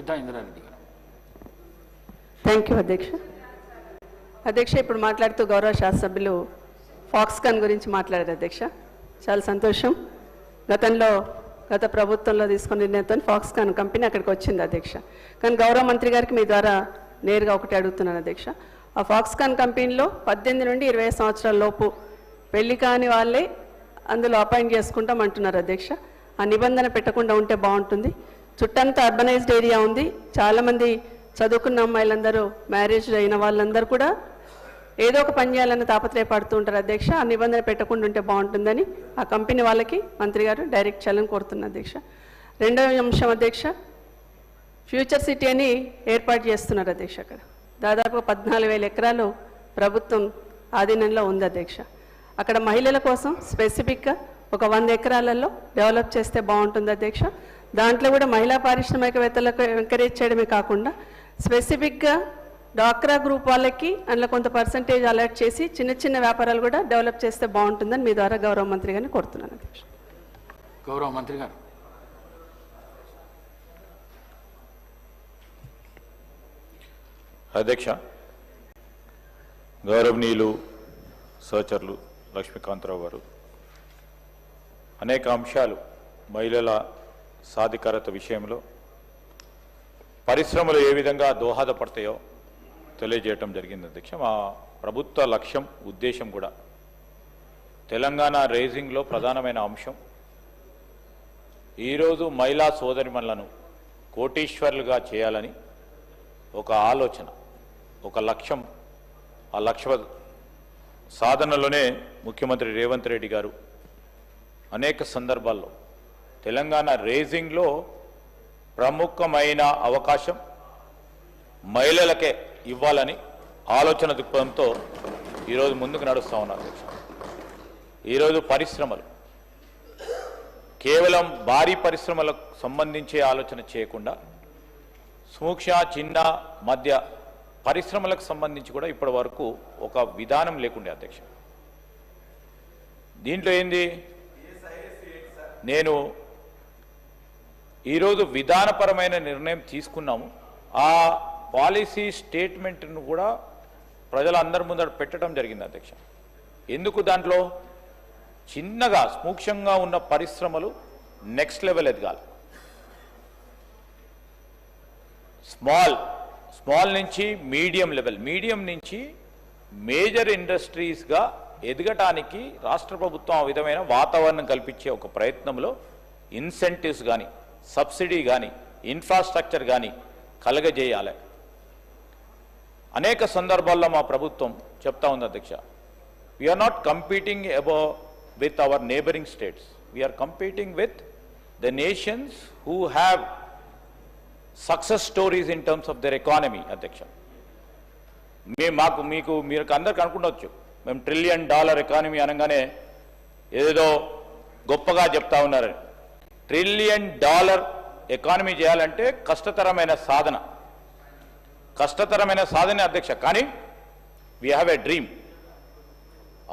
సబితా ఇంద్రారెడ్డి గారు. Thank you అధ్యక్ష. అధ్యక్ష, ఇప్పుడు మాట్లాడుతూ గౌరవ శాసనసభ్యులు ఫాక్స్కాన్ గురించి మాట్లాడారు అధ్యక్ష. చాలా సంతోషం. గత ప్రభుత్వంలో తీసుకున్న నిర్ణయంతో ఫాక్స్కాన్ కంపెనీ అక్కడికి వచ్చింది అధ్యక్ష. కానీ గౌరవ మంత్రి గారికి మీ ద్వారా నేరుగా ఒకటి అడుగుతున్నాను అధ్యక్ష. ఆ ఫాక్స్కాన్ కంపెనీలో 18 నుండి 20 సంవత్సరాల లోపు పెళ్లి కాని వాళ్ళే అందులో అపాయింట్ చేసుకుంటాం అంటున్నారు అధ్యక్ష. ఆ నిబంధన పెట్టకుండా ఉంటే బాగుంటుంది. చుట్టంతా అర్బనైజ్డ్ ఏరియా ఉంది. చాలామంది చదువుకున్న అమ్మాయిలందరూ మ్యారేజ్ అయిన వాళ్ళందరూ కూడా ఏదో ఒక పని చేయాలని తాపత్రయపడుతూ ఉంటారు అధ్యక్ష. ఆ నిబంధన పెట్టకుండా ఉంటే బాగుంటుందని ఆ కంపెనీ వాళ్ళకి మంత్రి గారు డైరెక్ట్ చేయాలని కోరుతున్నారు అధ్యక్ష. రెండవ అంశం అధ్యక్ష, ఫ్యూచర్ సిటీ అని ఏర్పాటు చేస్తున్నారు అధ్యక్ష. అక్కడ దాదాపు 14,000 ఎకరాలు ప్రభుత్వం ఆధీనంలో ఉంది అధ్యక్ష. అక్కడ మహిళల కోసం స్పెసిఫిక్గా ఒక 100 ఎకరాలలో డెవలప్ చేస్తే బాగుంటుంది అధ్యక్ష. దాంట్లో కూడా మహిళా పారిశ్రామికవేత్తలకు ఎంకరేజ్ చేయడమే కాకుండా స్పెసిఫిక్గా డాక్రా గ్రూప్ వాళ్ళకి అందులో కొంత పర్సంటేజ్ అలర్ట్ చేసి చిన్న చిన్న వ్యాపారాలు కూడా డెవలప్ చేస్తే బాగుంటుందని మీ ద్వారా గౌరవ మంత్రి గారిని కోరుతున్నాను అధ్యక్ష. గౌరవ మంత్రి గారు. అధ్యక్ష, గౌరవనీయులు సహచరులు లక్ష్మీకాంతరావు గారు అనేక అంశాలు మహిళల సాధికారత విషయంలో పరిశ్రమలు ఏ విధంగా దోహదపడతాయో తెలియజేయటం జరిగింది అధ్యక్ష. మా ప్రభుత్వ లక్ష్యం ఉద్దేశం కూడా తెలంగాణ రైజింగ్లో ప్రధానమైన అంశం ఈరోజు మహిళా సోదరిమణులను కోటీశ్వర్లుగా చేయాలని ఒక ఆలోచన, ఒక లక్ష్యం. ఆ లక్ష్య సాధనలోనే ముఖ్యమంత్రి రేవంత్ రెడ్డి గారు అనేక సందర్భాల్లో తెలంగాణ రైజింగ్లో ప్రముఖమైన అవకాశం మహిళలకే ఇవ్వాలని ఆలోచన దృక్పథంతో ఈరోజు ముందుకు నడుస్తూ ఉన్నారు అధ్యక్ష. ఈరోజు పరిశ్రమలు కేవలం భారీ పరిశ్రమలకు సంబంధించే ఆలోచన చేయకుండా సూక్ష్మ చిన్న మధ్య పరిశ్రమలకు సంబంధించి కూడా ఇప్పటి వరకు ఒక విధానం లేకుండే అధ్యక్ష. దీంట్లో ఏంది, నేను ఈరోజు విధానపరమైన నిర్ణయం తీసుకున్నాము. ఆ పాలసీ స్టేట్మెంట్ను కూడా ప్రజలందరి ముందర పెట్టడం జరిగింది అధ్యక్ష. ఎందుకు దాంట్లో చిన్నగా సూక్ష్మంగా ఉన్న పరిశ్రమలు నెక్స్ట్ లెవెల్ ఎదగాలి. స్మాల్ నుంచి మీడియం లెవెల్, మీడియం నుంచి మేజర్ ఇండస్ట్రీస్గా ఎదగటానికి రాష్ట్ర ప్రభుత్వం ఆ విధమైన వాతావరణం కల్పించే ఒక ప్రయత్నంలో ఇన్సెంటివ్స్ కానీ సబ్సిడీ కానీ ఇన్ఫ్రాస్ట్రక్చర్ కానీ కలగజేయాలి. అనేక సందర్భాల్లో మా ప్రభుత్వం చెప్తా ఉంది అధ్యక్ష, we're not competing with our neighbouring states, we're competing with the nations who have success stories in terms of their economy అధ్యక్ష. మీరు అందరికి అనుకుంటవచ్చు, మేము $1 ట్రిలియన్ ఎకానమీ అనగానే ఏదో గొప్పగా చెప్తా ఉన్నారని. $1 ట్రిలియన్ ఎకానమీ చేయాలంటే కష్టతరమైన సాధన అధ్యక్ష. కానీ వీ హ్యావ్ ఎ డ్రీమ్.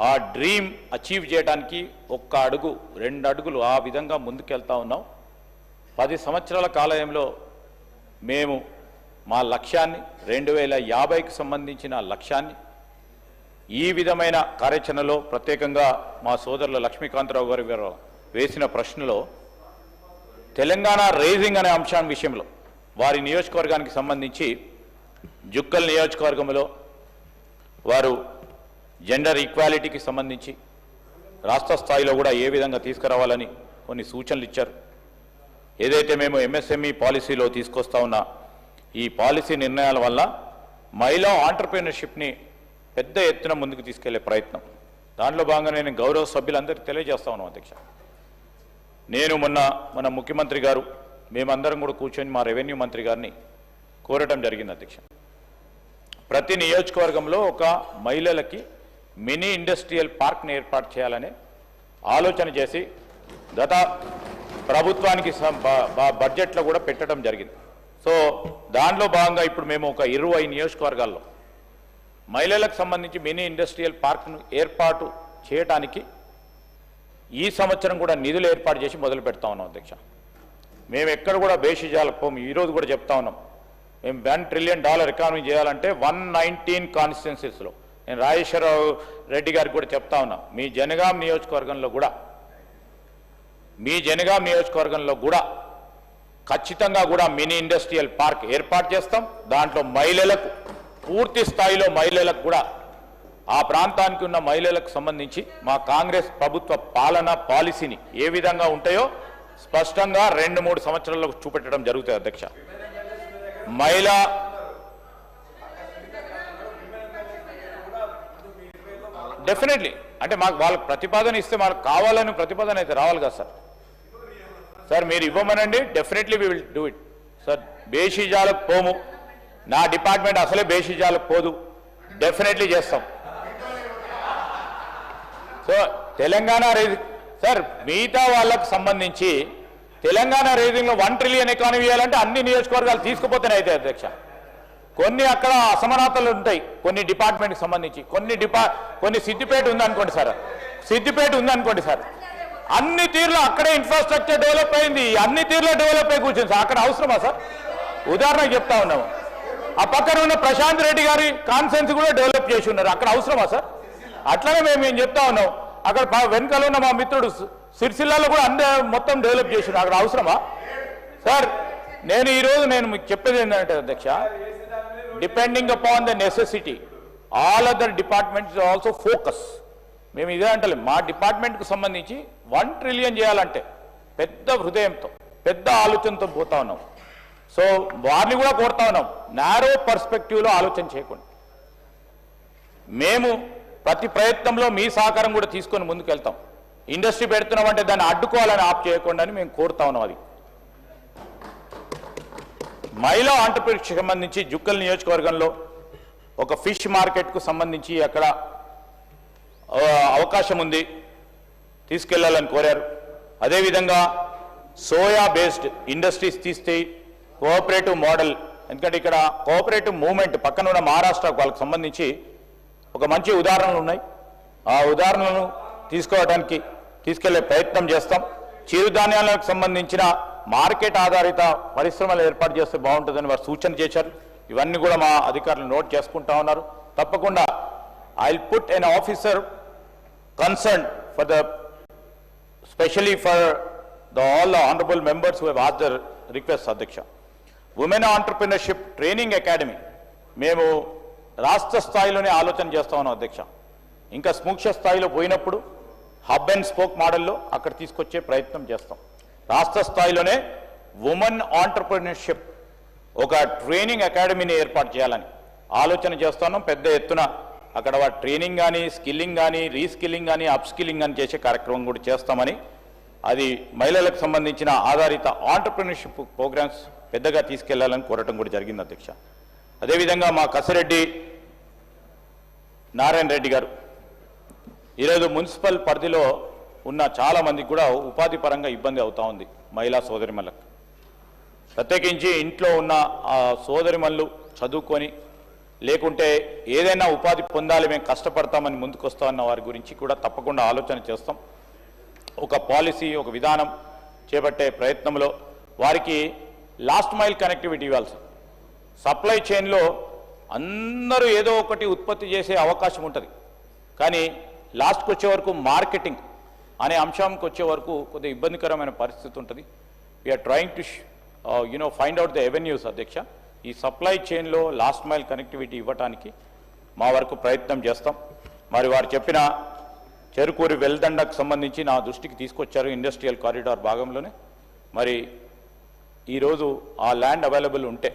ఆ డ్రీమ్ అచీవ్ చేయడానికి 1 అడుగు 2 అడుగులు ఆ విధంగా ముందుకెళ్తా ఉన్నాం. 10 సంవత్సరాల కాలంలో మేము మా లక్ష్యాన్ని 2050కి సంబంధించిన లక్ష్యాన్ని ఈ విధమైన కార్యాచరణలో ప్రత్యేకంగా మా సోదరులు లక్ష్మీకాంతరావు గారు వేసిన ప్రశ్నలో తెలంగాణ రైజింగ్ అనే అంశం విషయంలో వారి నియోజకవర్గానికి సంబంధించి జుక్కల్ నియోజకవర్గంలో వారు జెండర్ ఈక్వాలిటీకి సంబంధించి రాష్ట్ర స్థాయిలో కూడా ఏ విధంగా తీసుకురావాలని కొన్ని సూచనలు ఇచ్చారు. ఏదైతే మేము ఎంఎస్ఎంఈ పాలసీలో తీసుకొస్తా ఉన్న ఈ పాలసీ నిర్ణయాల వల్ల మహిళా ఆంటర్ప్రీనర్షిప్ని పెద్ద ఎత్తున ముందుకు తీసుకెళ్లే ప్రయత్నం, దాంట్లో భాగంగా నేను గౌరవ సభ్యులందరికీ తెలియజేస్తా ఉన్నాం అధ్యక్ష. నేను మన ముఖ్యమంత్రి గారు మేమందరం కూడా కూర్చొని మా రెవెన్యూ మంత్రి గారిని కోరటం జరిగింది అధ్యక్ష. ప్రతి నియోజకవర్గంలో ఒక మహిళలకి మినీ ఇండస్ట్రియల్ పార్క్ని ఏర్పాటు చేయాలనే ఆలోచన చేసి గత ప్రభుత్వానికి బడ్జెట్లో కూడా పెట్టడం జరిగింది. సో దాంట్లో భాగంగా ఇప్పుడు మేము ఒక 20 నియోజకవర్గాల్లో మహిళలకు సంబంధించి మినీ ఇండస్ట్రియల్ పార్క్ను ఏర్పాటు చేయడానికి ఈ సంవత్సరం కూడా నిధులు ఏర్పాటు చేసి మొదలు పెడతా ఉన్నాం అధ్యక్ష. మేము ఎక్కడ కూడా బేషిజాలకు పోము. ఈరోజు కూడా చెప్తా ఉన్నాం, మేము $1 ట్రిలియన్ ఎకానమీ చేయాలంటే 119 కాన్స్టిట్యున్సీస్లో, నేను రాజేశ్వరరావు రెడ్డి గారికి కూడా చెప్తా ఉన్నా, మీ జనగాం నియోజకవర్గంలో కూడా ఖచ్చితంగా కూడా మినీ ఇండస్ట్రియల్ పార్క్ ఏర్పాటు చేస్తాం. దాంట్లో మహిళలకు పూర్తి స్థాయిలో మహిళలకు కూడా ఆ ప్రాంతానికి ఉన్న మహిళలకు సంబంధించి మా కాంగ్రెస్ ప్రభుత్వ పాలసీని ఏ విధంగా ఉంటాయో స్పష్టంగా 2-3 సంవత్సరాల్లో చూపెట్టడం జరుగుతుంది అధ్యక్ష. మహిళా డెఫినెట్లీ అంటే మాకు వాళ్ళకి ప్రతిపాదన ఇస్తే మనకు కావాలని ప్రతిపాదన అయితే రావాలి కదా సార్ మీరు ఇవ్వమనండి, definitely we will do it sir. బేషిజాలకు పోము, నా డిపార్ట్మెంట్ అసలే బేషిజాలకు పోదు, డెఫినెట్లీ చేస్తాం. సో తెలంగాణ సార్ మిగతా వాళ్ళకు సంబంధించి తెలంగాణ రేజింగ్లో 1 ట్రిలియన్ ఎకానమీ చేయాలంటే అన్ని నియోజకవర్గాలు తీసుకుపోతేనే అయితే అధ్యక్ష. కొన్ని అక్కడ అసమానతలు ఉంటాయి కొన్ని డిపార్ట్మెంట్కి సంబంధించి, కొన్ని సిద్దిపేట ఉందనుకోండి సార్, అన్ని తీరులో అక్కడే ఇన్ఫ్రాస్ట్రక్చర్ డెవలప్ అయింది, అన్ని తీరులో డెవలప్ అయి కూర్చుంది సార్. అక్కడ అవసరమా సార్? ఉదాహరణకు చెప్తా ఉన్నాము, ఆ పక్కన ఉన్న ప్రశాంత్ రెడ్డి గారి కాన్సెన్స్ కూడా డెవలప్ చేసి ఉన్నారు, అక్కడ అవసరమా సార్? అట్లనే మేము చెప్తా ఉన్నాం, అక్కడ వెనకాల ఉన్న మా మిత్రుడు సిరిసిల్లాలో కూడా మొత్తం డెవలప్ చేసి ఉన్నారు, అక్కడ అవసరమా సార్? నేను మీకు చెప్పేది ఏంటంటే అధ్యక్ష, depending upon the necessity all other departments also focus. మేము ఇదే అంటలేం, మా డిపార్ట్మెంట్కి సంబంధించి 1 ట్రిలియన్ చేయాలంటే పెద్ద హృదయంతో పెద్ద ఆలోచనతో పోతా ఉన్నాం. సో వారిని కూడా కోరుతా ఉన్నాం, నారో పర్స్పెక్టివ్లో ఆలోచన చేయకుండా మేము ప్రతి ప్రయత్నంలో మీ సహకారం కూడా తీసుకొని ముందుకు వెళ్తాం. ఇండస్ట్రీ పెడుతున్నామంటే దాన్ని అడ్డుకోవాలని ఆప్ చేయకుండా అని మేము కోరుతా ఉన్నాం. అది మహిళా ఆంటర్‌ప్రెన్యూర్‌షిప్‌కి సంబంధించి జుక్కల్ నియోజకవర్గంలో ఒక ఫిష్ మార్కెట్కు సంబంధించి అక్కడ అవకాశం ఉంది, తీసుకెళ్లాలని కోరారు. అదేవిధంగా సోయా బేస్డ్ ఇండస్ట్రీస్ తీస్తే కోఆపరేటివ్ మోడల్, ఎందుకంటే ఇక్కడ కోఆపరేటివ్ మూవ్మెంట్ పక్కన ఉన్న మహారాష్ట్ర వాళ్ళకి సంబంధించి ఒక మంచి ఉదాహరణలు ఉన్నాయి. ఆ ఉదాహరణలను తీసుకెళ్లే ప్రయత్నం చేస్తాం. చిరుధాన్యాలకు సంబంధించిన మార్కెట్ ఆధారిత పరిశ్రమలు ఏర్పాటు చేస్తే బాగుంటుందని వారు సూచన చేశారు. ఇవన్నీ కూడా మా అధికారులు నోట్ చేసుకుంటా ఉన్నారు. తప్పకుండా I will put N officer concern for the specially for the all the honourable members who have asked the request అధ్యక్ష. ఉమెన్ ఆంటర్‌ప్రెన్యూర్‌షిప్ ట్రైనింగ్ అకాడమీ మేము రాష్ట్ర స్థాయిలోనే ఆలోచన చేస్తా ఉన్నాం అధ్యక్ష. ఇంకా సూక్ష్మ స్థాయిలో పోయినప్పుడు హబ్ అండ్ స్పోక్ మోడల్లో అక్కడ తీసుకొచ్చే ప్రయత్నం చేస్తాం. రాష్ట్ర స్థాయిలోనే ఉమెన్ ఆంటర్‌ప్రెన్యూర్‌షిప్ ఒక ట్రైనింగ్ అకాడమీని ఏర్పాటు చేయాలని ఆలోచన చేస్తున్నాం. పెద్ద ఎత్తున అక్కడ వాటి ట్రైనింగ్ కానీ స్కిల్లింగ్ కానీ రీస్కిల్లింగ్ కానీ అప్స్కిల్లింగ్ కానీ చేసే కార్యక్రమం కూడా చేస్తామని, అది మహిళలకు సంబంధించిన ఆధారిత ఆంటర్‌ప్రెన్యూర్‌షిప్ ప్రోగ్రామ్స్ పెద్దగా తీసుకెళ్లాలని కోరటం కూడా జరిగింది అధ్యక్ష. అదేవిధంగా మా కసిరెడ్డి నారాయణ రెడ్డి గారు ఈరోజు మున్సిపల్ పరిధిలో ఉన్న చాలా మందికి కూడా ఉపాధి పరంగా ఇబ్బంది అవుతా ఉంది. మహిళా సోదరిమణులకు ప్రత్యేకించి ఇంట్లో ఉన్న ఆ సోదరిమణులు చదువుకొని లేకుంటే ఏదైనా ఉపాధి పొందాలి, మేము కష్టపడతామని ముందుకొస్తా ఉన్న వారి గురించి కూడా తప్పకుండా ఆలోచన చేస్తాం. ఒక పాలసీ, ఒక విధానం చేపట్టే ప్రయత్నంలో వారికి లాస్ట్ మైల్ కనెక్టివిటీ ఇవ్వాల్సి. సప్లై చైన్లో అందరూ ఏదో ఒకటి ఉత్పత్తి చేసే అవకాశం ఉంటుంది, కానీ లాస్ట్కి వచ్చే వరకు మార్కెటింగ్ అనే అంశానికి వచ్చే వరకు కొద్దిగా ఇబ్బందికరమైన పరిస్థితి ఉంటుంది. We're trying to find out the avenues అధ్యక్ష. ఈ సప్లై చైన్లో లాస్ట్ మైల్ కనెక్టివిటీ ఇవ్వడానికి మా వరకు ప్రయత్నం చేస్తాం. మరి వారు చెప్పిన చెరుకూరి వెల్దండకు సంబంధించి నా దృష్టికి తీసుకొచ్చారు ఇండస్ట్రియల్ కారిడార్ భాగంలోనే. మరి ఈరోజు ఆ ల్యాండ్ అవైలబుల్ ఉంటే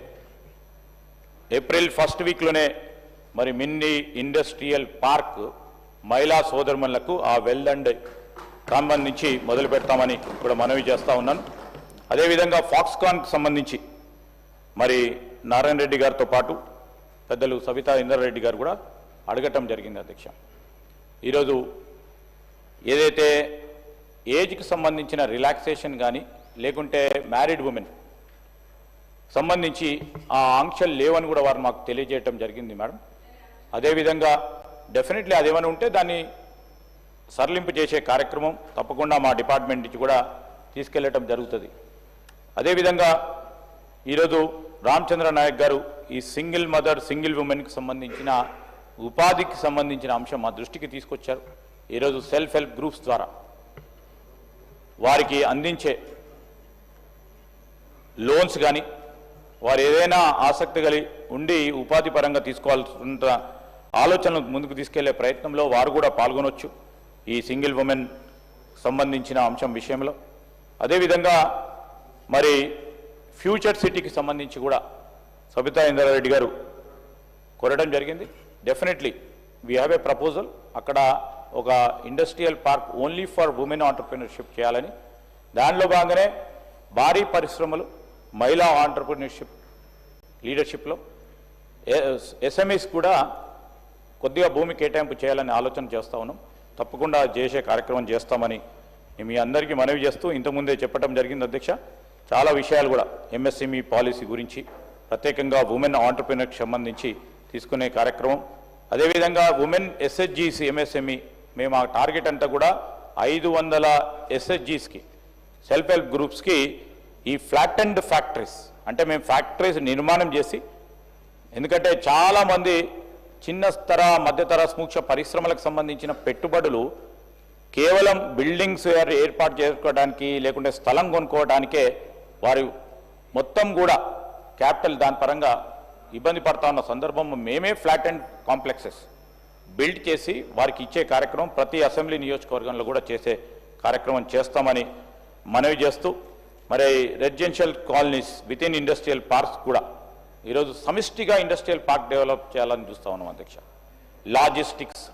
ఏప్రిల్ 1st వీక్లోనే మరి మినీ ఇండస్ట్రియల్ పార్క్ మహిళా సోదరుమణులకు ఆ వెల్దండ్ సంబంధించి మొదలు పెడతామని కూడా మనవి చేస్తూ ఉన్నాను. అదేవిధంగా ఫాక్స్కాన్కి సంబంధించి మరి నారాయణ రెడ్డి గారితో పాటు పెద్దలు సవితా ఇంద్రారెడ్డి గారు కూడా అడగటం జరిగింది అధ్యక్ష. ఈరోజు ఏదైతే ఏజ్కి సంబంధించిన రిలాక్సేషన్ కానీ లేకుంటే మ్యారీడ్ ఉమెన్ సంబంధించి ఆ ఆంక్షలు లేవని కూడా వారు మాకు తెలియజేయటం జరిగింది మేడం. అదేవిధంగా డెఫినెట్లీ అదేమైనా ఉంటే దాన్ని సరళింపు చేసే కార్యక్రమం తప్పకుండా మా డిపార్ట్మెంట్ నుంచి కూడా తీసుకెళ్లటం జరుగుతుంది. అదేవిధంగా ఈరోజు రామచంద్ర నాయక్ గారు ఈ సింగిల్ మదర్ సింగిల్ ఉమెన్కి సంబంధించిన ఉపాధికి సంబంధించిన అంశం మా దృష్టికి తీసుకొచ్చారు. ఈరోజు సెల్ఫ్ హెల్ప్ గ్రూప్స్ ద్వారా వారికి అందించే లోన్స్ కానీ వారు ఏదైనా ఆసక్తి కలిగి ఉండి ఉపాధి పరంగా తీసుకోవాల్సిన ఆలోచనలు ముందుకు తీసుకెళ్లే ప్రయత్నంలో వారు కూడా పాల్గొనవచ్చు ఈ సింగిల్ ఉమెన్ సంబంధించిన అంశం విషయంలో. అదేవిధంగా మరి ఫ్యూచర్ సిటీకి సంబంధించి కూడా సబితా ఇంద్రారెడ్డి గారు కోరడం జరిగింది. Definitely we have a proposal, అక్కడ ఒక industrial park only for women entrepreneurship చేయాలని. దానిలో భాగంగానే భారీ పరిశ్రమలు మహిళా ఆంటర్ప్రినర్షిప్ లీడర్షిప్లో ఎస్ఎంఈస్ కూడా కొద్దిగా భూమి కేటాయింపు చేయాలని ఆలోచన చేస్తూ ఉన్నాం. తప్పకుండా చేసే కార్యక్రమం చేస్తామని మీ అందరికీ మనవి చేస్తూ ఇంతకుముందే చెప్పడం జరిగింది అధ్యక్ష. చాలా విషయాలు కూడా ఎంఎస్ఎంఈ పాలసీ గురించి ప్రత్యేకంగా ఉమెన్ ఆంటర్ప్రినర్కి సంబంధించి తీసుకునే కార్యక్రమం. అదేవిధంగా ఉమెన్ ఎస్హెచ్జీస్ ఎంఎస్ఎంఈ మేము ఆ టార్గెట్ అంతా కూడా 500 ఎస్హెచ్జీస్కి సెల్ఫ్ హెల్ప్ గ్రూప్స్కి ఈ ఫ్లాట్ అండ్ ఫ్యాక్టరీస్ అంటే మేము ఫ్యాక్టరీస్ నిర్మాణం చేసి, ఎందుకంటే చాలామంది చిన్న స్తర మధ్యతర సూక్ష్మ పరిశ్రమలకు సంబంధించిన పెట్టుబడులు కేవలం బిల్డింగ్స్ ఏర్పాటు చేసుకోవడానికి లేకుంటే స్థలం కొనుక్కోవడానికే వారు మొత్తం కూడా క్యాపిటల్ దాని పరంగా ఇబ్బంది పడతా ఉన్న సందర్భంలో మేమే ఫ్లాట్ అండ్ కాంప్లెక్సెస్ బిల్డ్ చేసి వారికి ఇచ్చే కార్యక్రమం ప్రతి అసెంబ్లీ నియోజకవర్గంలో కూడా చేసే కార్యక్రమం చేస్తామని మనవి చేస్తూ, మరి residential colonies with in industrial parks కూడా ఈరోజు సమిష్టిగా ఇండస్ట్రియల్ పార్క్ డెవలప్ చేయాలని చూస్తా ఉన్నాం అధ్యక్ష. లాజిస్టిక్స్,